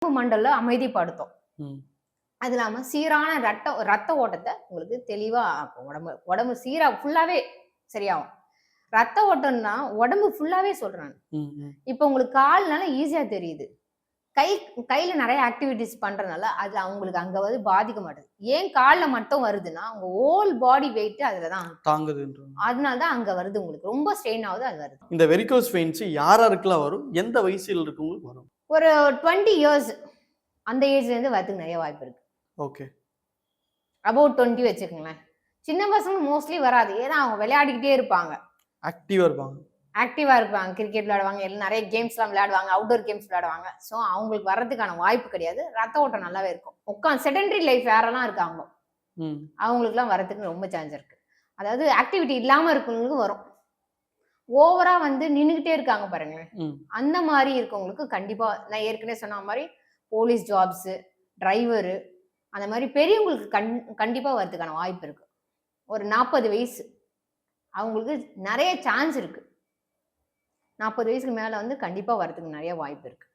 மண்டல அமைதிப்படுத்தும். ம். அது இல்லாம சீரான ரத்த ஓட்டத்தை உங்களுக்கு தெளிவா ஆக்கும். உடம்பு சீரா ஃபுல்லாவே சரியாகும். ரத்த ஓட்டம்னா உடம்பு ஃபுல்லாவே சொல்றேன். இப்ப உங்களுக்கு கால்னால ஈஸியா தெரியுது. கையில நிறைய ஆக்டிவிட்டிஸ் பண்றதுனால அது அவங்களுக்கு அங்க வந்து பாதிக்க மாட்டேது. ஏன் கால்ல மட்டும் வருதுன்னா உங்க ஹோல் பாடி வெயிட் அதுலதான் தாங்குது. அதனாலதான் அங்க வருது. உங்களுக்கு ரொம்ப ஸ்ட்ரெயின் ஆகுது, அது வருது. இந்த வெரிகோஸ் வெயின்ஸ் யாராருக்கெல்லாம் வரும்? எந்த வயசுல இருக்கவங்களுக்கு வரும்? ஒரு 20 இயர்ஸ் அந்த ஏஜ்ல இருந்து வரதுக்கு நிறைய வாய்ப்பு இருக்கு. ஓகே. அபவுட் 20 வச்சுக்கோங்களேன். சின்ன பசங்க மோஸ்ட்லி வராது. ஏன்னா அவங்க விளையாடிக்கிட்டே இருப்பாங்க. ஆக்டிவா இருப்பாங்க. ஆக்டிவா இருப்பாங்க. கிரிக்கெட் விளையாடுவாங்க. நிறைய கேம்ஸ்லாம் விளையாடுவாங்க. அவுட்டோர் கேம்ஸ் விளையாடுவாங்க. ஸோ அவங்களுக்கு வர்றதுக்கான வாய்ப்பு கிடையாது. ரத்த ஓட்டம் நல்லாவே இருக்கும். செடென்டரி லைஃப் யாரெல்லாம் இருக்காங்களோ அவங்களுக்குலாம் வரதுக்கு ரொம்ப சான்ஸ் இருக்கு. அதாவது ஆக்டிவிட்டி இல்லாம இருக்கவங்களுக்கு வரும். ஓவரா வந்து நின்னுகிட்டே இருக்காங்க பாருங்களேன். அந்த மாதிரி இருக்கவங்களுக்கு கண்டிப்பா நான் ஏற்கனவே சொன்ன மாதிரி போலீஸ் ஜாப்ஸ், டிரைவரு அந்த மாதிரி பெரியவங்களுக்கு கண்டிப்பா வரதுக்கான வாய்ப்பு இருக்கு. ஒரு 40 வயசு அவங்களுக்கு நிறைய சான்ஸ் இருக்கு. 40 வயசுக்கு மேல வந்து கண்டிப்பா வரதுக்கு நிறைய வாய்ப்பு இருக்கு.